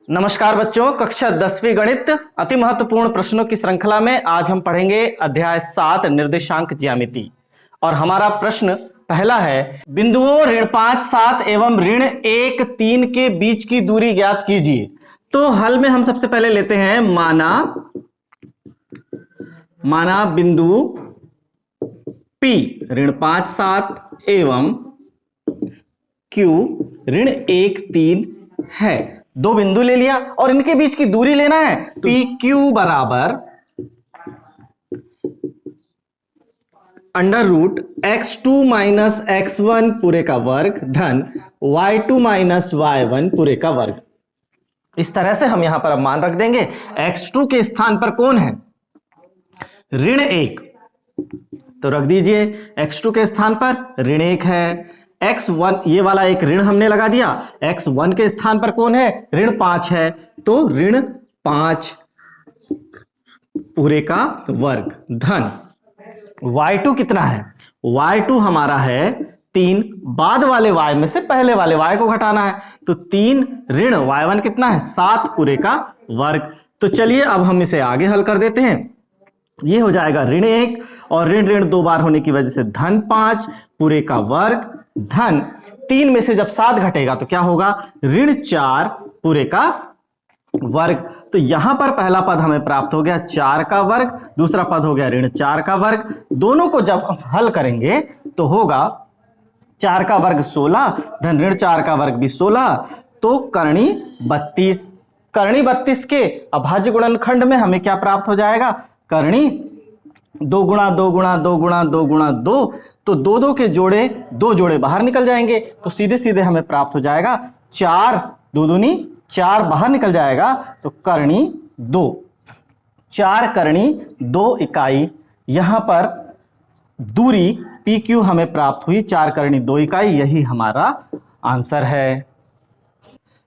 नमस्कार बच्चों, कक्षा 10वीं गणित अति महत्वपूर्ण प्रश्नों की श्रृंखला में आज हम पढ़ेंगे अध्याय 7 निर्देशांक ज्यामिति। और हमारा प्रश्न पहला है, बिंदुओं ऋण 5, 7 एवं ऋण 1, 3 के बीच की दूरी ज्ञात कीजिए। तो हल में हम सबसे पहले लेते हैं माना बिंदु P ऋण 5, 7 एवं Q ऋण 1, 3 है। दो बिंदु ले लिया और इनके बीच की दूरी लेना है। पी क्यू बराबर under root x2 minus x1 पूरे का वर्ग धन y2 माइनस y1 पूरे का वर्ग। इस तरह से हम यहां पर अब मान रख देंगे। x2 के स्थान पर कौन है? ऋण 1, तो रख दीजिए x2 के स्थान पर ऋण 1 है। x1 ये वाला एक ऋण हमने लगा दिया। x1 के स्थान पर कौन है? ऋण 5 है, तो ऋण 5 पूरे का वर्ग धन y2 कितना है? y2 हमारा है 3। बाद वाले y में से पहले वाले y को घटाना है, तो 3 ऋण y1 कितना है? 7 पूरे का वर्ग। तो चलिए अब हम इसे आगे हल कर देते हैं। ये हो जाएगा ऋण 1 और ऋण ऋण 2 बार होने की वजह से धन 5 पूरे का वर्ग धन 3 में से जब 7 घटेगा तो क्या होगा? ऋण 4 पूरे का वर्ग। तो यहां पर पहला पद हमें प्राप्त हो गया 4 का वर्ग, दूसरा पद हो गया ऋण 4 का वर्ग। दोनों को जब हम हल करेंगे तो होगा 4 का वर्ग 16 धन ऋण 4 का वर्ग भी 16, तो करणी 32। करणी 32 के अभाज्य गुणनखंड में हमें क्या प्राप्त हो जाएगा? करणी 2 गुणा 2 गुणा 2 गुणा 2 गुणा 2, तो 2 2 के जोड़े 2 जोड़े बाहर निकल जाएंगे, तो सीधे सीधे हमें प्राप्त हो जाएगा 4 2 दूनी 4 बाहर निकल जाएगा, तो करणी 2। 4 करणी 2 इकाई। यहां पर दूरी पी क्यू हमें प्राप्त हुई 4 करणी 2 इकाई। यही हमारा आंसर है।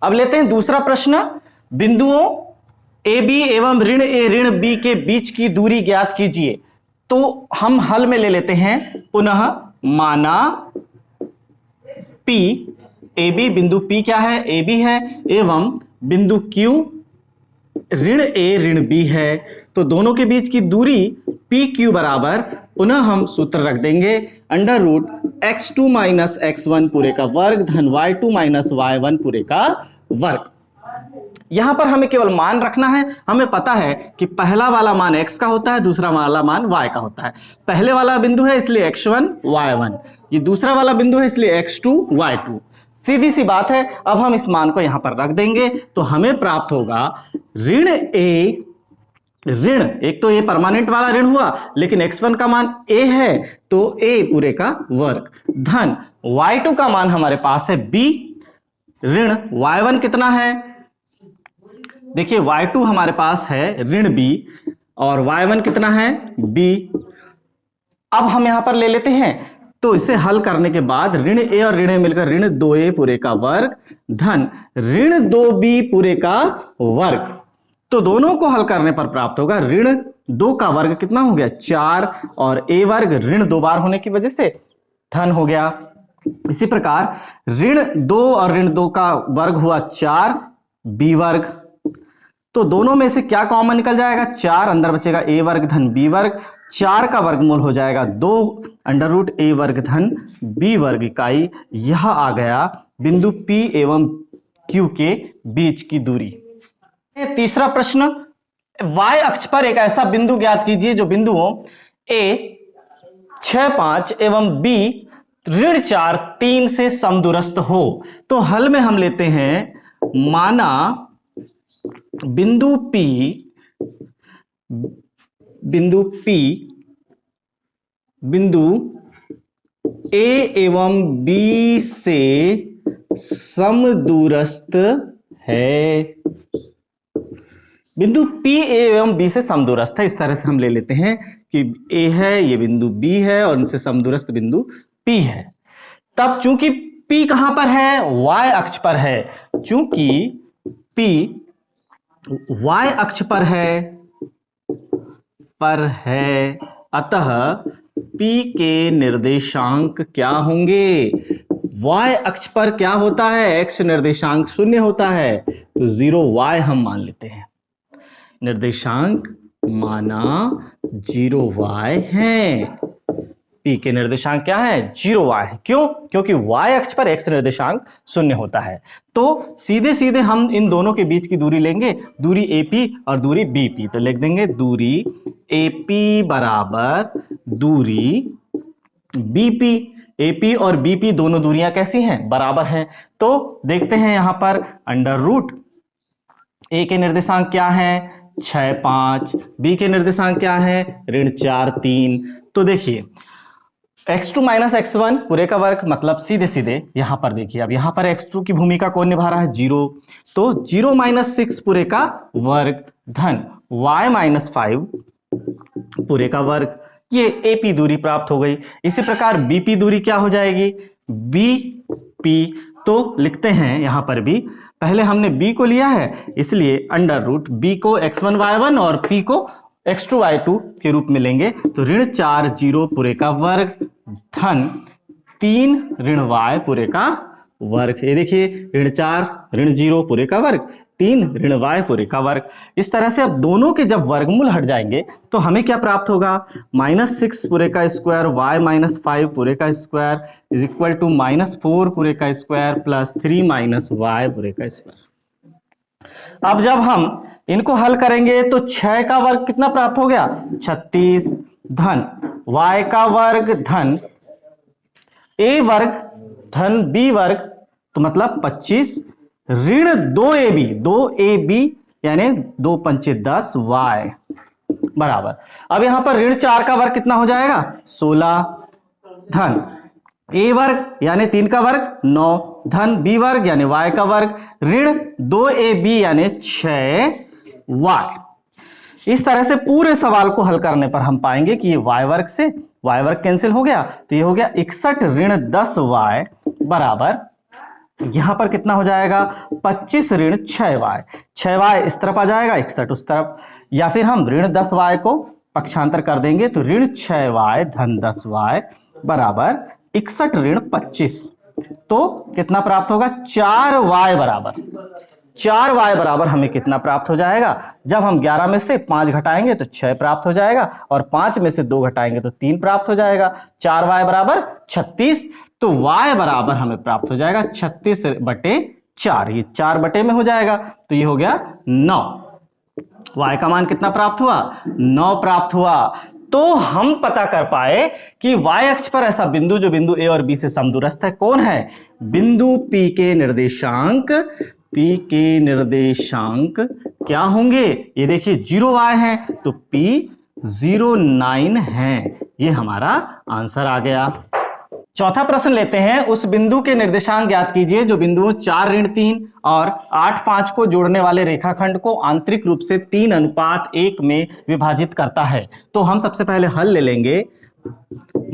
अब लेते हैं दूसरा प्रश्न। बिंदुओं ए बी एवं ऋण ए ऋण बी के बीच की दूरी ज्ञात कीजिए। तो हम हल में ले लेते हैं पुनः माना P ए बी, बिंदु P क्या है? ए बी है, एवं बिंदु Q ऋण ए ऋण बी है। तो दोनों के बीच की दूरी पी क्यू बराबर, पुनः हम सूत्र रख देंगे under root x2 minus x1 पूरे का वर्ग धन y2 माइनस y1 पूरे का वर्ग। यहां पर हमें केवल मान रखना है। हमें पता है कि पहला वाला मान x का होता है, दूसरा वाला मान y का होता है। पहले वाला बिंदु है इसलिए x1 y1, ये दूसरा वाला बिंदु है इसलिए x2 y2। सीधी सी बात है। अब हम इस मान को यहां पर रख देंगे तो हमें प्राप्त होगा ऋण a ऋण, एक तो ये परमानेंट वाला ऋण हुआ, लेकिन x1 का मान a है तो a पूरे का वर्ग धन y2 का मान हमारे पास है b ऋण y1 कितना है? देखिए y2 हमारे पास है ऋण b और y1 कितना है? b। अब हम यहां पर ले लेते हैं, तो इसे हल करने के बाद ऋण a और ऋण a मिलकर ऋण 2a पूरे का वर्ग धन ऋण 2b पूरे का वर्ग। तो दोनों को हल करने पर प्राप्त होगा ऋण 2 का वर्ग कितना हो गया? 4 और a वर्ग ऋण 2 बार होने की वजह से धन हो गया। इसी प्रकार ऋण 2 और ऋण 2 का वर्ग हुआ 4 b वर्ग। तो दोनों में से क्या कॉमन निकल जाएगा? 4 अंदर बचेगा a वर्ग धन b वर्ग। 4 का वर्गमूल हो जाएगा 2 अंडर रूट a वर्ग धन b वर्ग इकाई। यह आ गया बिंदु P एवं Q के बीच की दूरी। तीसरा प्रश्न, y अक्ष पर एक ऐसा बिंदु ज्ञात कीजिए जो बिंदुओं a 6, 5 एवं b ऋण 4, 3 से समदूरस्थ हो। तो हल में हम लेते हैं माना बिंदु A एवं B से समदूरस्थ है। बिंदु P A एवं B से समदूरस्थ है। इस तरह से हम ले लेते हैं कि A है, ये बिंदु B है और इनसे समदूरस्थ बिंदु P है। तब चूंकि P कहां पर है? Y अक्ष पर है। चूंकि P y अक्ष पर है अतः P के निर्देशांक क्या होंगे? y अक्ष पर क्या होता है, x निर्देशांक शून्य होता है, तो 0y हम मान लेते हैं। निर्देशांक माना 0y है। P के निर्देशांक क्या है, 0y है। क्यों? क्योंकि y अक्ष पर x निर्देशांक शून्य होता है। तो सीधे सीधे हम इन दोनों के बीच की दूरी लेंगे, दूरी AP और दूरी BP। तो लिख देंगे दूरी AP बराबर दूरी BP। AP और BP दोनों दूरियां कैसी हैं, बराबर हैं। तो देखते हैं यहां पर अंडर रूट A के निर्देशांक क्या है, 6 5, B के निर्देशांक क्या है, ऋण 4 3। तो देखिए x2 माइनस x1 पूरे का वर्ग, मतलब सीधे सीधे यहां पर देखिए, अब यहां पर x2 की भूमिका कौन निभा रहा है, 0, तो 0 माइनस 6 पूरे का वर्ग धन y माइनस 5 पूरे का वर्ग। ये AP दूरी प्राप्त हो गई। इसी प्रकार BP दूरी क्या हो जाएगी, BP। तो लिखते हैं यहां पर भी, पहले हमने B को लिया है इसलिए अंडर रूट B को x1 y1 और P को x2 y2 के रूप में लेंगे। तो ऋण 4 0 पूरे का वर्ग धन 3 ऋण y पूरे का वर्ग। ये देखिए ऋण 4 ऋण 0 पूरे का वर्ग, 3 ऋण y पूरे का वर्ग। इस तरह से अब दोनों के जब वर्गमूल हट जाएंगे तो हमें क्या प्राप्त होगा, -6 पूरे का स्क्वायर y माइनस 5 पूरे का स्क्वायर इज इक्वल टू -4 पूरे का स्क्वायर प्लस 3 माइनस y पूरे का स्क्वायर। अब जब हम इनको हल करेंगे तो 6 का वर्ग कितना प्राप्त हो गया, 36 धन y का वर्ग धन a वर्ग धन b वर्ग, तो मतलब 25 ऋण 2ab यानी 2 पंचे 10 y बराबर। अब यहां पर ऋण 4 का वर्ग कितना हो जाएगा, 16 धन a वर्ग यानी 3 का वर्ग 9 धन b वर्ग यानी y का वर्ग ऋण 2ab यानी 6y। इस तरह से पूरे सवाल को हल करने पर हम पाएंगे कि ये y वर्ग से y वर्ग कैंसिल हो गया, तो ये हो गया 61 ऋण 10y बराबर, यहां पर कितना हो जाएगा 25 ऋण 6y। 6y इस तरफ आ जाएगा, 61 उस तरफ, या फिर हम ऋण 10y को पक्षांतर कर देंगे तो ऋण 6y धन 10y बराबर 61 ऋण 25। तो कितना प्राप्त होगा, 4y बराबर, 4y बराबर हमें कितना प्राप्त हो जाएगा, जब हम 11 में से 5 घटाएंगे तो 6 प्राप्त हो जाएगा और 5 में से 2 घटाएंगे तो 3 प्राप्त हो जाएगा। 4y बराबर 36। तो y बराबर हमें प्राप्त हो जाएगा 36/4, ये 4 बटे में हो जाएगा, तो ये हो गया 9। y का मान कितना प्राप्त हुआ, 9 प्राप्त हुआ। तो हम पता कर पाए कि y अक्ष पर ऐसा बिंदु जो बिंदु a और b से समदूरस्थ है कौन है, बिंदु P के निर्देशांक क्या होंगे, ये देखिए 0y है तो P 09 है। ये हमारा आंसर आ गया। चौथा प्रश्न लेते हैं, उस बिंदु के निर्देशांक ज्ञात कीजिए जो बिंदुओं 4 ऋण 3 और 8 5 को जोड़ने वाले रेखाखंड को आंतरिक रूप से 3:1 में विभाजित करता है। तो हम सबसे पहले हल ले लेंगे।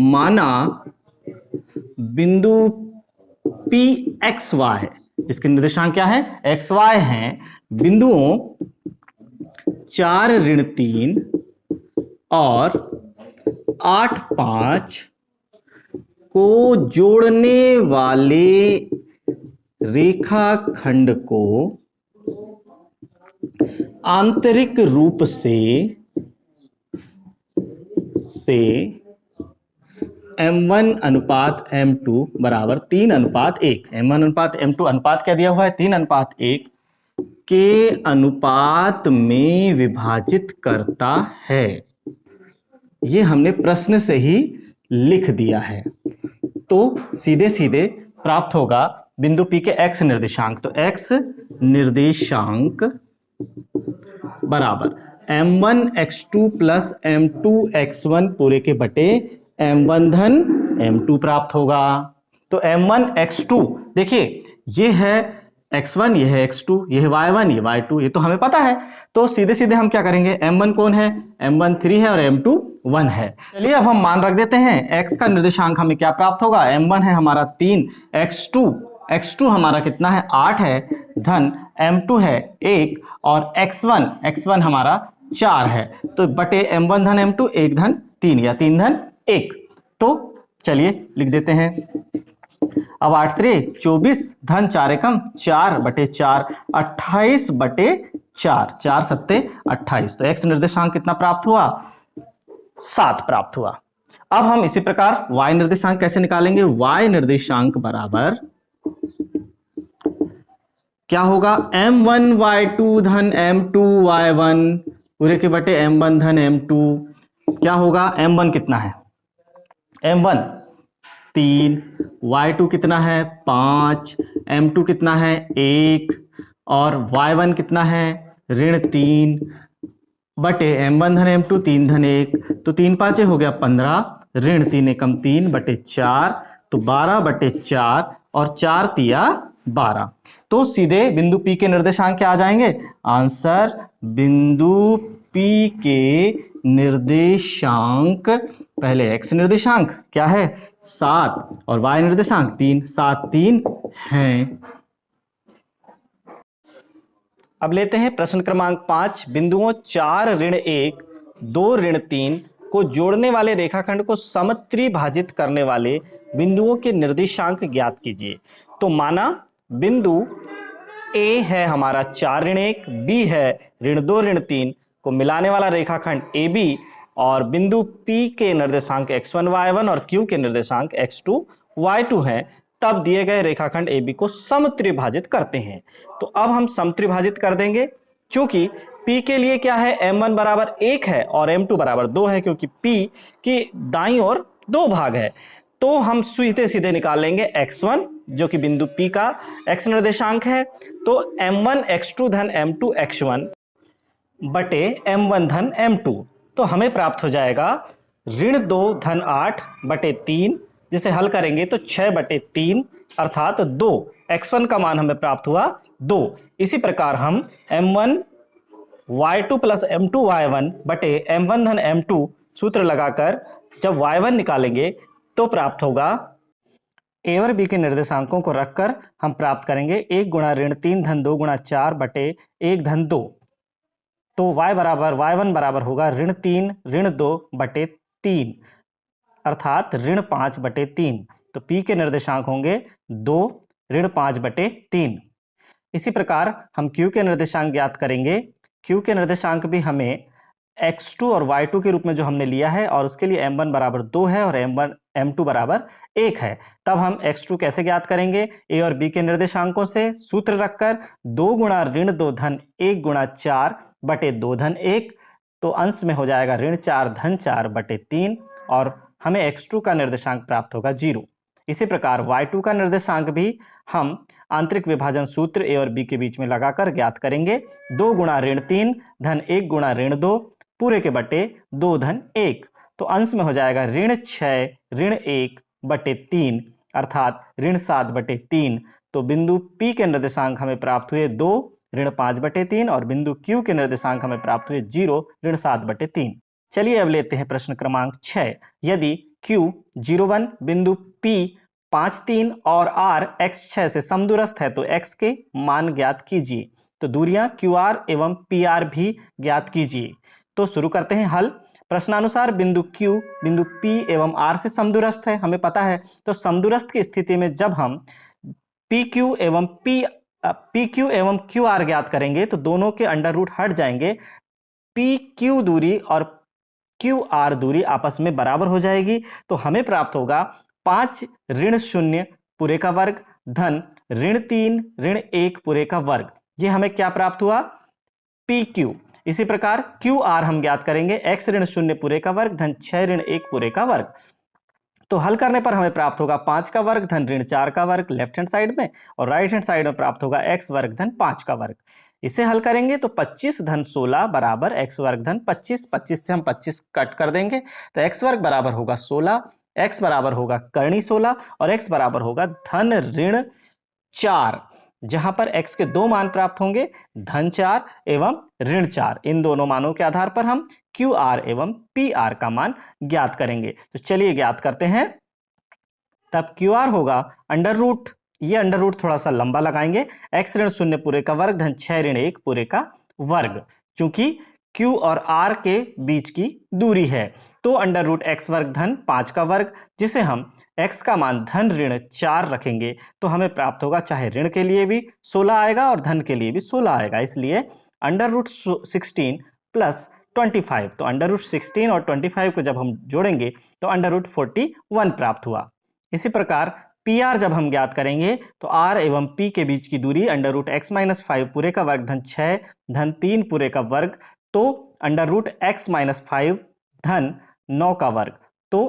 माना बिंदु PXY जिसके निर्देशांक क्या है, XY हैं, बिंदुओं 4 ऋण 3 और 8 5 को जोड़ने वाले रेखाखंड को आंतरिक रूप से M1:M2 बराबर 3:1, M1:M2 अनुपात क्या दिया हुआ है, 3:1 के अनुपात में विभाजित करता है। ये हमने प्रश्न से ही लिख दिया है। तो सीधे सीधे प्राप्त होगा बिंदु P के x निर्देशांक, तो x निर्देशांक बराबर M1x2 प्लस M2x1 पूरे के बटे M1 धन M2 प्राप्त होगा। तो M1x2 देखिए ये है x1, ये है x2, ये है y1, ये y2, ये तो हमें पता है। तो सीधे सीधे हम क्या करेंगे, M1 कौन है, M1 3 है और M2 1 है। चलिए अब हम मान रख देते हैं, x का निर्देशांक हमें क्या प्राप्त होगा, M1 है हमारा 3, x2 हमारा कितना है 8 है, धन M2 है 1 और x1 हमारा 4 है। तो बटे M1 धन M2 1 धन 3 या 3 धन 1। तो चलिए लिख देते हैं। अब 8 3 24 धन 4 एकम 4/4 28/4 4 सत्ते 28। तो x निर्देशांक कितना प्राप्त हुआ? 7 प्राप्त हुआ। अब हम इसी प्रकार y निर्देशांक कैसे निकालेंगे? y निर्देशांक बराबर क्या होगा? m1 y2 धन m2 y1 पूरे के बटे m1 धन m2। क्या होगा? m1 कितना है? m1 3, y2 कितना है? 5, m2 कितना है? 1 और y1 कितना है? -3 बटे m1 धन m2 3 धन 1, तो 3 5 हो गया 15, -3 एकम 3/4 तो 12/4 और 4 तिया 12। तो सीधे बिंदु P के निर्देशांक क्या आ जाएंगे? आंसर बिंदु P के निर्देशांक, पहले x निर्देशांक क्या है? 7 और y निर्देशांक 3, 7 3 हैं। अब लेते हैं प्रश्न क्रमांक 5। बिंदुओं 4 ऋण 1 2 ऋण 3 को जोड़ने वाले रेखाखंड को समत्रिभाजित करने वाले बिंदुओं के निर्देशांक ज्ञात कीजिए। तो माना बिंदु A है हमारा 4 ऋण 1, B है ऋण 2 ऋण 3 को मिलाने वाला रेखाखंड AB और बिंदु P के निर्देशांक x1 y1 और Q के निर्देशांक x2 y2 हैं। तब दिए गए रेखाखंड AB को समत्रिभाजित करते हैं। तो अब हम समत्रिभाजित कर देंगे, क्योंकि P के लिए क्या है? m1 बराबर 1 है और m2 बराबर 2 है, क्योंकि P की दाईं ओर 2 भाग है। तो हम सीधे सीधे निकाल लेंगे x1 जो कि बिंदु P का x निर्देशांक है। तो m1 x2 धन m2 x1 बटे m1 धन m2, तो हमें प्राप्त हो जाएगा ऋण 2 धन 8 बटे 3, जिसे हल करेंगे तो 6/3 अर्थात 2। x1 का मान हमें प्राप्त हुआ 2। इसी प्रकार हम m1 y2 plus m2 y1 बटे m1 धन m2 सूत्र लगाकर जब y1 निकालेंगे तो प्राप्त होगा, a और b के निर्देशांकों को रखकर हम प्राप्त करेंगे 1 गुणा ऋण 3 धन 2 गुणा 4 बटे 1 धन 2। तो y1 बराबर होगा ऋण 3 ऋण 2 बटे 3 अर्थात ऋण 5/3। तो P के निर्देशांक होंगे 2 ऋण 5/3। इसी प्रकार हम Q के निर्देशांक ज्ञात करेंगे। Q के निर्देशांक भी हमें x2 और y2 के रूप में जो हमने लिया है और उसके लिए m1 बराबर 2 है और m2 बराबर 1 है। तब हम x2 कैसे ज्ञात करेंगे? A और B के निर्देशांकों से सूत्र रखकर 2 गुणा ऋण 2 धन 1 गुणा 4 बटे 2 धन 1, तो अंश में हो जाएगा ऋण 4 धन 4/3 और हमें x2 का निर्देशांक प्राप्त होगा 0। इसी प्रकार y2 का निर्देशांक भी हम आंतरिक विभाजन सूत्र a और b के बीच में लगाकर ज्ञात करेंगे। 2 गुणा ऋण 3 धन 1 गुणा ऋण 2 पूरे के बटे 2 धन 1, तो अंश में हो जाएगा ऋण 6 ऋण 1/3 अर्थात ऋण 7/3। तो बिंदु P के निर्देशांक हमें प्राप्त हुए 2 ऋण 5/3 और बिंदु Q के निर्देशांक हमें प्राप्त हुए 0 ऋण 7/3। चलिए अब लेते हैं प्रश्न क्रमांक 6। यदि Q 01 बिंदु P 5 3 और R x6 से समदूरस्थ है तो x के मान ज्ञात कीजिए। तो दूरियां QR एवं PR भी ज्ञात कीजिए। तो शुरू करते हैं हल। प्रश्नानुसार बिंदु Q बिंदु P एवं R से समदूरस्थ है, हमें पता है। तो समदूरस्थ की स्थिति में जब हम PQ एवं QR ज्ञात करेंगे तो दोनों के अंडर रूट हट जाएंगे। PQ दूरी और QR दूरी आपस में बराबर हो जाएगी। तो हमें प्राप्त होगा 5 ऋण 0 पूरे का वर्ग धन ऋण 3 ऋण 1 पूरे का वर्ग। ये हमें क्या प्राप्त हुआ? PQ। इसी प्रकार QR हम ज्ञात करेंगे x ऋण 0 पूरे का वर्ग धन 6 ऋण 1 पूरे का वर्ग। तो हल करने पर हमें प्राप्त होगा 5 का वर्ग धन ऋण 4 का वर्ग लेफ्ट हैंड साइड में, और राइट हैंड साइड में प्राप्त होगा x वर्ग धन 5 का वर्ग। इसे हल करेंगे तो 25 धन 16 बराबर x वर्ग धन 25। 25 से हम 25 कट कर देंगे तो x वर्ग बराबर होगा 16, x बराबर होगा करणी 16 और x बराबर होगा धन ऋण 4, जहां पर x के दो मान प्राप्त होंगे धन 4 एवं ऋण 4। इन दोनों मानों के आधार पर हम QR एवं PR का मान ज्ञात करेंगे। तो चलिए ज्ञात करते हैं। तब QR होगा अंडर रूट, ये अंडर रूट थोड़ा सा लंबा लगाएंगे, x ऋण 0 पूरे का वर्ग धन 6 ऋण 1 पूरे का वर्ग। चूंकि Q और R के बीच की दूरी है। तो अंडर रूट एक्स वर्ग धन 5 का वर्ग, जिसे हम x का मान धन ऋण 4 रखेंगे तो हमें प्राप्त होगा, चाहे ऋण के लिए भी 16 आएगा और धन के लिए भी 16 आएगा, इसलिए अंडर रूट 16 प्लस 25। तो अंडर रूट 16 और 25 को जब हम जोड़ेंगे तो अंडर रूट 41 प्राप्त हुआ। इसी प्रकार पी आर जब हम ज्ञात करेंगे तो आर एवं पी के बीच की दूरी अंडर रूट एक्स माइनस 5 पूरे का वर्ग धन 6 धन 3 पूरे का वर्ग, तो अंडर रूट एक्स माइनस 5 धन 9 का वर्ग। तो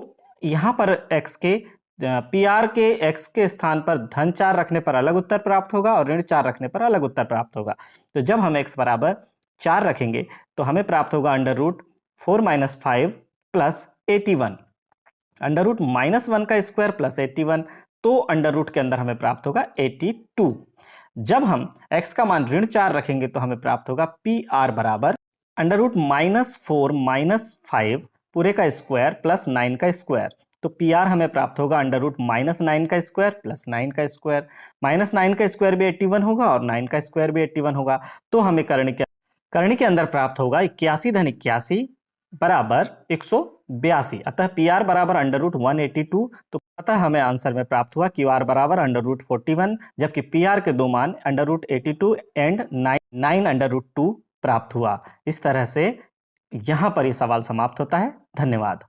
यहां पर x के पी आर के x के स्थान पर धन 4 रखने पर अलग उत्तर प्राप्त होगा और ऋण 4 रखने पर अलग उत्तर प्राप्त होगा। तो जब हम x बराबर 4 रखेंगे तो हमें प्राप्त होगा under root 4 minus 5 plus 81, under root -1 का स्क्वायर प्लस 81, तो अंडर रूट के अंदर हमें प्राप्त होगा 82। जब हम x का मान ऋण 4 रखेंगे तो हमें प्राप्त होगा पी आर बराबर अंडर रूट -4 माइनस 5 पूरे का स्क्वायर प्लस 9 का स्क्वायर। तो पी आर हमें प्राप्त होगा अंडर रूट -9 का स्क्वायर प्लस 9 का स्क्वायर। -9 का स्क्वायर भी 81 होगा और 9 का स्क्वायर भी 81 होगा, तो हमें करणी के अंदर प्राप्त होगा 81 धन 81 बराबर 182। अतः पी आर बराबर अंडर रूट 182। तो अतः हमें आंसर में प्राप्त हुआ क्यू आर बराबर अंडर रूट 41, जबकि पी आर के दो मान under root 82 and 9 under root 2 प्राप्त हुआ। इस तरह से यहां पर यह सवाल समाप्त होता है। धन्यवाद।